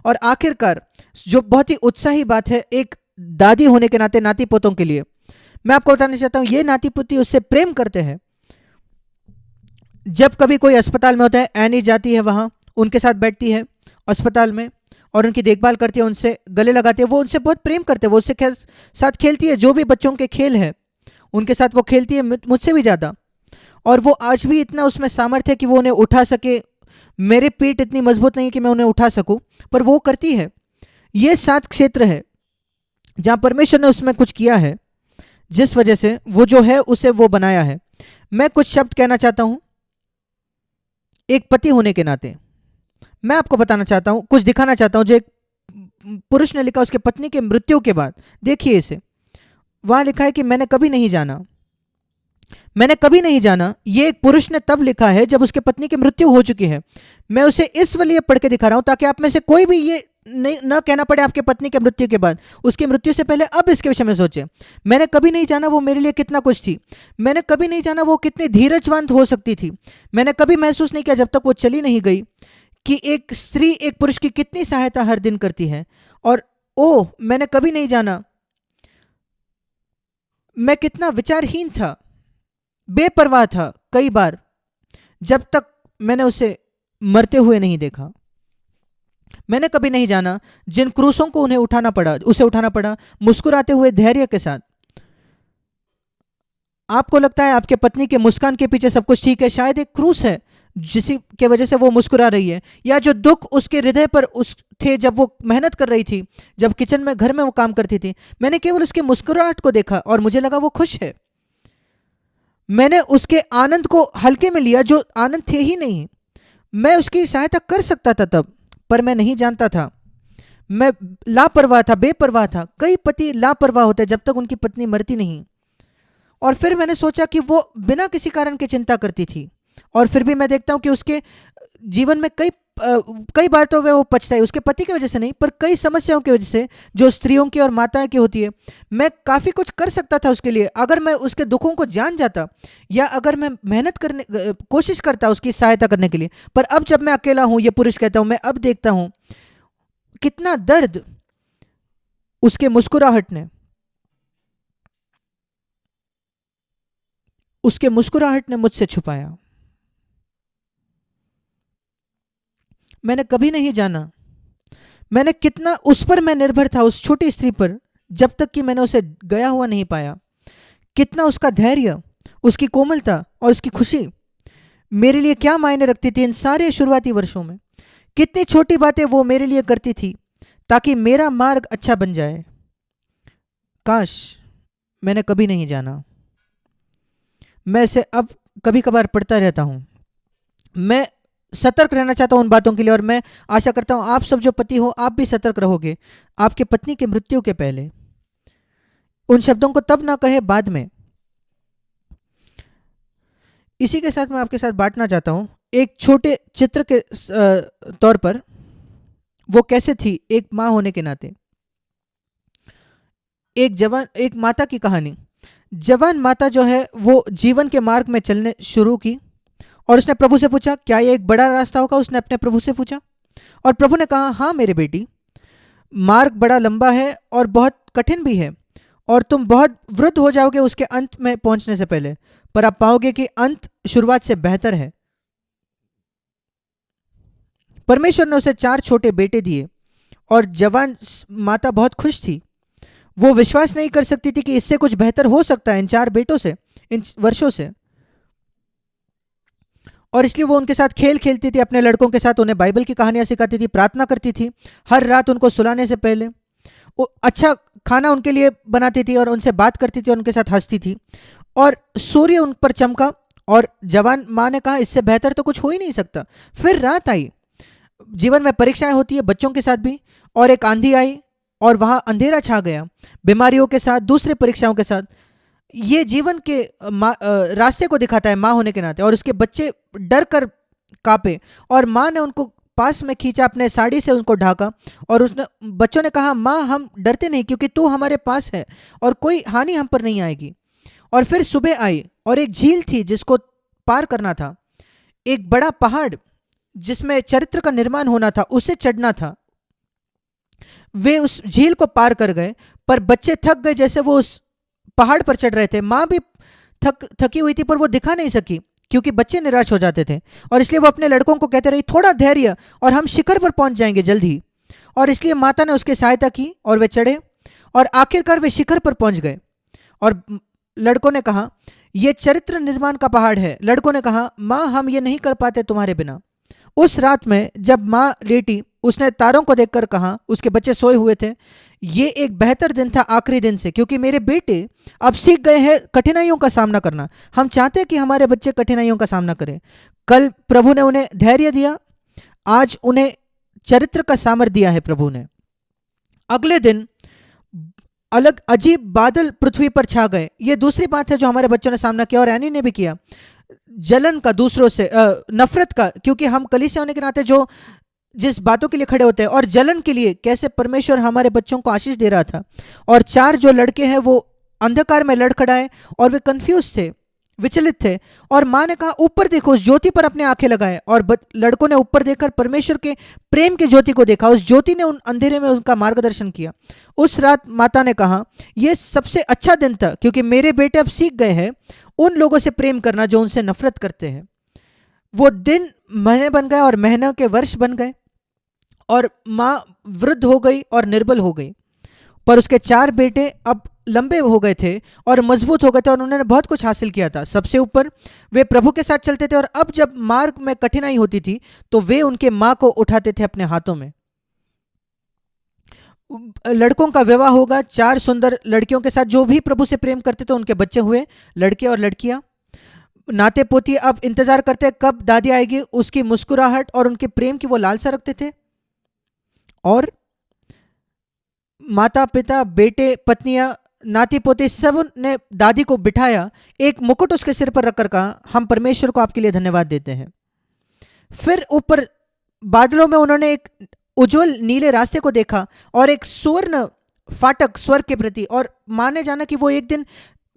और आखिरकार जो बहुत ही उत्साही बात है एक दादी होने के नाते नाती पोतों के लिए, मैं आपको बताना चाहता हूं ये नाती पोती उससे प्रेम करते हैं। जब कभी कोई अस्पताल में होता है, एनी जाती है वहां, उनके साथ बैठती है अस्पताल में और उनकी देखभाल करती है, उनसे गले लगाती है, वो उनसे बहुत प्रेम करते हैं, वो उससे साथ खेलती है, जो भी बच्चों के खेल है उनके साथ वो खेलती है, मुझसे भी ज़्यादा। और वो आज भी इतना उसमें सामर्थ्य है कि वो उन्हें उठा सके। मेरी पीठ इतनी मजबूत नहीं कि मैं उन्हें उठा सकूं, पर वो करती है। ये 7 क्षेत्र है जहां परमेश्वर ने उसमें कुछ किया है, जिस वजह से वो जो है उसे वो बनाया है। मैं कुछ शब्द कहना चाहता हूं एक पति होने के नाते। मैं आपको बताना चाहता हूं, कुछ दिखाना चाहता हूं जो एक पुरुष ने लिखा उसके पत्नी के मृत्यु के बाद। देखिए इसे, वहां लिखा है कि मैंने कभी नहीं जाना, मैंने कभी नहीं जाना। ये एक पुरुष ने तब लिखा है जब उसके पत्नी की मृत्यु हो चुकी है। मैं उसे इस लिए पढ़ के दिखा रहा हूं ताकि आप में से कोई भी ये नहीं न कहना पड़े आपके पत्नी की मृत्यु के बाद, उसकी मृत्यु से पहले अब इसके विषय में सोचें। मैंने कभी नहीं जाना वो मेरे लिए कितना कुछ थी, मैंने कभी नहीं जाना वो कितनी धीरजवंत हो सकती थी, मैंने कभी महसूस नहीं किया जब तक वो चली नहीं गई कि एक स्त्री एक पुरुष की कितनी सहायता हर दिन करती है। और ओह, मैंने कभी नहीं जाना मैं कितना विचारहीन था, बेपरवाह था कई बार, जब तक मैंने उसे मरते हुए नहीं देखा। मैंने कभी नहीं जाना जिन क्रूसों को उन्हें उठाना पड़ा, उसे उठाना पड़ा मुस्कुराते हुए धैर्य के साथ। आपको लगता है आपके पत्नी के मुस्कान के पीछे सब कुछ ठीक है, शायद एक क्रूस है जिसी के वजह से वो मुस्कुरा रही है, या जो दुख उसके हृदय पर उस थे जब वो मेहनत कर रही थी, जब किचन में घर में वो काम करती थी। मैंने केवल उसके मुस्कुराहट को देखा और मुझे लगा वो खुश है। मैंने उसके आनंद को हल्के में लिया जो आनंद थे ही नहीं। मैं उसकी सहायता कर सकता था तब, पर मैं नहीं जानता था, मैं लापरवाह था, बेपरवाह था। कई पति लापरवाह होते हैं जब तक उनकी पत्नी मरती नहीं। और फिर मैंने सोचा कि वो बिना किसी कारण की चिंता करती थी, और फिर भी मैं देखता हूं कि उसके जीवन में कई बार तो वो पछताई, उसके पति की वजह से नहीं पर कई समस्याओं की वजह से जो स्त्रियों की और माताओं की होती है। मैं काफ़ी कुछ कर सकता था उसके लिए अगर मैं उसके दुखों को जान जाता, या अगर मैं मेहनत करने कोशिश करता उसकी सहायता करने के लिए। पर अब जब मैं अकेला हूं, ये पुरुष कहता हूं, मैं अब देखता हूं कितना दर्द उसके मुस्कुराहट ने, उसके मुस्कुराहट ने मुझसे छुपाया। मैंने कभी नहीं जाना मैंने कितना उस पर मैं निर्भर था, उस छोटी स्त्री पर, जब तक कि मैंने उसे गया हुआ नहीं पाया। कितना उसका धैर्य, उसकी कोमलता और उसकी खुशी मेरे लिए क्या मायने रखती थी इन सारे शुरुआती वर्षों में। कितनी छोटी बातें वो मेरे लिए करती थी ताकि मेरा मार्ग अच्छा बन जाए। काश मैंने कभी नहीं जाना। मैं इसे अब कभी कभार पढ़ता रहता हूं। मैं सतर्क रहना चाहता हूं उन बातों के लिए, और मैं आशा करता हूं आप सब जो पति हो आप भी सतर्क रहोगे आपके पत्नी की मृत्यु के पहले। उन शब्दों को तब ना कहे, बाद में। इसी के साथ मैं आपके साथ बांटना चाहता हूं एक छोटे चित्र के तौर पर वो कैसे थी एक माँ होने के नाते। एक माता की कहानी। जवान माता जो है वो जीवन के मार्ग में चलने शुरू की, और उसने प्रभु से पूछा क्या ये एक बड़ा रास्ता होगा। उसने अपने प्रभु से पूछा, और प्रभु ने कहा हाँ मेरे बेटी, मार्ग बड़ा लंबा है और बहुत कठिन भी है, और तुम बहुत वृद्ध हो जाओगे उसके अंत में पहुंचने से पहले, पर आप पाओगे कि अंत शुरुआत से बेहतर है। परमेश्वर ने उसे 4 छोटे बेटे दिए, और जवान माता बहुत खुश थी। वो विश्वास नहीं कर सकती थी कि इससे कुछ बेहतर हो सकता है इन 4 बेटों से, इन वर्षों से। और इसलिए वो उनके साथ खेल खेलती थी, अपने लड़कों के साथ उन्हें बाइबल की कहानियां सिखाती थी, प्रार्थना करती थी हर रात उनको सुलाने से पहले। वो अच्छा खाना उनके लिए बनाती थी और उनसे बात करती थी और उनके साथ हंसती थी। और सूर्य उन पर चमका, और जवान माँ ने कहा इससे बेहतर तो कुछ हो ही नहीं सकता। फिर रात आई, जीवन में परीक्षाएं होती है बच्चों के साथ भी, और एक आंधी आई और वहां अंधेरा छा गया, बीमारियों के साथ, दूसरे परीक्षाओं के साथ। ये जीवन के रास्ते को दिखाता है माँ होने के नाते। और उसके बच्चे डर कर कांपे, और माँ ने उनको पास में खींचा, अपने साड़ी से उनको ढाका, और उसने बच्चों ने कहा माँ हम डरते नहीं क्योंकि तू हमारे पास है और कोई हानि हम पर नहीं आएगी। और फिर सुबह आई और एक झील थी जिसको पार करना था, एक बड़ा पहाड़ जिसमें चरित्र का निर्माण होना था, उसे चढ़ना था। वे उस झील को पार कर गए, पर बच्चे थक गए जैसे वो उस पहाड़ पर चढ़ रहे थे। माँ भी थकी हुई थी, पर वो दिखा नहीं सकी क्योंकि बच्चे निराश हो जाते थे, और इसलिए वो अपने लड़कों को कहते रही, थोड़ा धैर्य और हम शिखर पर पहुंच जाएंगे जल्द ही। और इसलिए माता ने उसकी सहायता की और वे चढ़े, और आखिरकार वे शिखर पर पहुंच गए। और लड़कों ने कहा, यह चरित्र निर्माण का पहाड़ है। लड़कों ने कहा, माँ हम ये नहीं कर पाते तुम्हारे बिना। उस रात में जब माँ लेटी, उसने तारों को देखकर कहा, उसके बच्चे सोए हुए थे, ये एक बेहतर दिन था आखिरी दिन से, क्योंकि मेरे बेटे अब सीख गए हैं कठिनाइयों का सामना करना। हम चाहते हैं कि हमारे बच्चे कठिनाइयों का सामना करें। कल प्रभु ने उन्हें धैर्य दिया, आज उन्हें चरित्र का सामर्थ्य दिया है प्रभु ने। अगले दिन अलग अजीब बादल पृथ्वी पर छा गए। ये दूसरी बात है जो हमारे बच्चों ने सामना किया, और एनी ने भी किया। जलन का, दूसरों से नफरत का, क्योंकि हम कलीसिया होने के नाते जो जिस बातों के लिए खड़े होते हैं, और जलन के लिए कैसे परमेश्वर हमारे बच्चों को आशीष दे रहा था। और 4 जो लड़के हैं वो अंधकार में लड़खड़ाए, और वे कंफ्यूज थे, विचलित थे। और माँ ने कहा, ऊपर देखो, उस ज्योति पर अपने आंखें लगाए। और लड़कों ने ऊपर देखकर परमेश्वर के प्रेम की ज्योति को देखा। उस ज्योति ने उन अंधेरे में उनका मार्गदर्शन किया। उस रात माता ने कहा, यह सबसे अच्छा दिन था, क्योंकि मेरे बेटे अब सीख गए हैं उन लोगों से प्रेम करना जो उनसे नफरत करते हैं। वो दिन महीने बन गए और महीनों के वर्ष बन गए, और माँ वृद्ध हो गई और निर्बल हो गई। पर उसके 4 बेटे अब लंबे हो गए थे और मजबूत हो गए थे, और उन्होंने बहुत कुछ हासिल किया था। सबसे ऊपर वे प्रभु के साथ चलते थे, और अब जब मार्ग में कठिनाई होती थी तो वे उनके माँ को उठाते थे अपने हाथों में। लड़कों का विवाह होगा 4 सुंदर लड़कियों के साथ जो भी प्रभु से प्रेम करते थे, उनके बच्चे हुए, लड़के और लड़कियां। नाते पोती अब इंतजार करते कब दादी आएगी, उसकी मुस्कुराहट और उनके प्रेम की वो लालसा रखते थे। और माता पिता, बेटे, पत्नियां, नाती पोते सब ने दादी को बिठाया, एक मुकुट उसके सिर पर रखकर कहा, हम परमेश्वर को आपके लिए धन्यवाद देते हैं। फिर ऊपर बादलों में उन्होंने एक उज्जवल नीले रास्ते को देखा, और एक सुवर्ण फाटक स्वर्ग के प्रति, और माने जाना कि वो एक दिन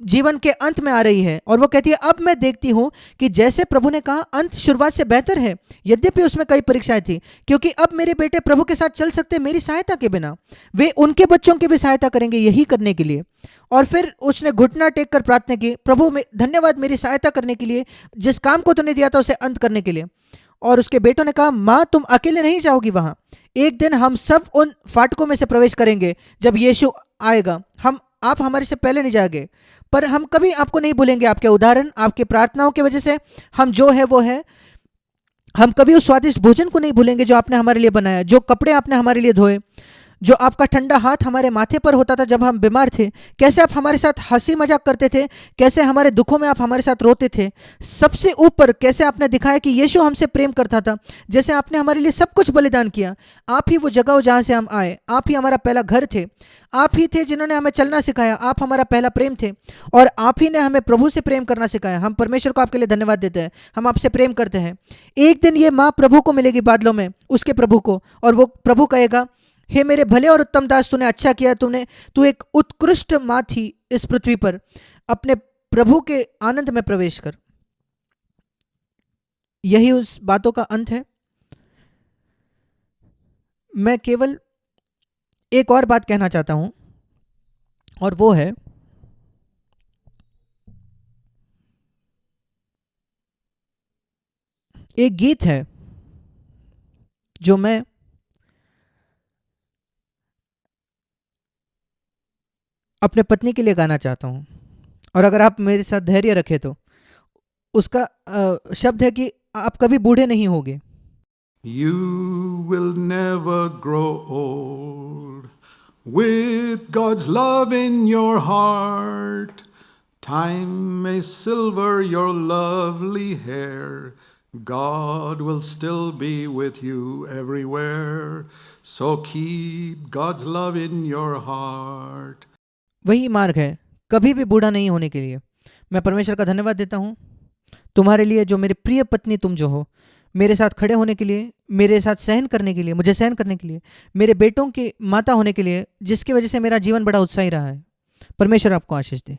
जीवन के अंत में आ रही है। और वो कहती है, अब मैं देखती हूं कि जैसे प्रभु ने कहा, अंत शुरुआत से बेहतर है, यद्यपि उसमें कई परीक्षाएं थी, क्योंकि अब मेरे बेटे प्रभु के साथ चल सकते मेरी सहायता के बिना। वे उनके बच्चों की भी सहायता करेंगे यही करने के लिए। और फिर उसने घुटना टेक कर प्रार्थना की, प्रभु में धन्यवाद मेरी सहायता करने के लिए, जिस काम को तूने दिया था उसे अंत करने के लिए। और उसके बेटों ने कहा, माँ तुम अकेले नहीं जाओगी वहां, एक दिन हम सब उन फाटकों में से प्रवेश करेंगे जब यीशु आएगा। आप हमारे से पहले नहीं जाओगे, पर हम कभी आपको नहीं भूलेंगे। आपके उदाहरण, आपके प्रार्थनाओं की वजह से हम जो है वो है। हम कभी उस स्वादिष्ट भोजन को नहीं भूलेंगे जो आपने हमारे लिए बनाया, जो कपड़े आपने हमारे लिए धोए, जो आपका ठंडा हाथ हमारे माथे पर होता था जब हम बीमार थे, कैसे आप हमारे साथ हंसी मजाक करते थे, कैसे हमारे दुखों में आप हमारे साथ रोते थे। सबसे ऊपर कैसे आपने दिखाया कि यीशु हमसे प्रेम करता था, जैसे आपने हमारे लिए सब कुछ बलिदान किया। आप ही वो जगह हो जहाँ से हम आए, आप ही हमारा पहला घर थे, आप ही थे जिन्होंने हमें चलना सिखाया, आप हमारा पहला प्रेम थे, और आप ही ने हमें प्रभु से प्रेम करना सिखाया। हम परमेश्वर को आपके लिए धन्यवाद देते हैं, हम आपसे प्रेम करते हैं। एक दिन ये माँ प्रभु को मिलेगी बादलों में, उसके प्रभु को, और वो प्रभु कहेगा, हे मेरे भले और उत्तम दास, तूने अच्छा किया, तू एक उत्कृष्ट माँ थी इस पृथ्वी पर, अपने प्रभु के आनंद में प्रवेश कर। यही उस बातों का अंत है। मैं केवल एक और बात कहना चाहता हूं, और वो है, एक गीत है जो मैं अपने पत्नी के लिए गाना चाहता हूं, और अगर आप मेरे साथ धैर्य रखें तो उसका शब्द है कि आप कभी बूढ़े नहीं होगे। You will never grow old with God's love in your heart. Time may silver your lovely hair, God will still be with you everywhere. So keep God's love in your heart. वही मार्ग है कभी भी बूढ़ा नहीं होने के लिए। मैं परमेश्वर का धन्यवाद देता हूँ तुम्हारे लिए, जो मेरी प्रिय पत्नी तुम जो हो, मेरे साथ खड़े होने के लिए, मेरे साथ सहन करने के लिए, मुझे सहन करने के लिए, मेरे बेटों की माता होने के लिए, जिसकी वजह से मेरा जीवन बड़ा उत्साही रहा है। परमेश्वर आपको आशीष दे।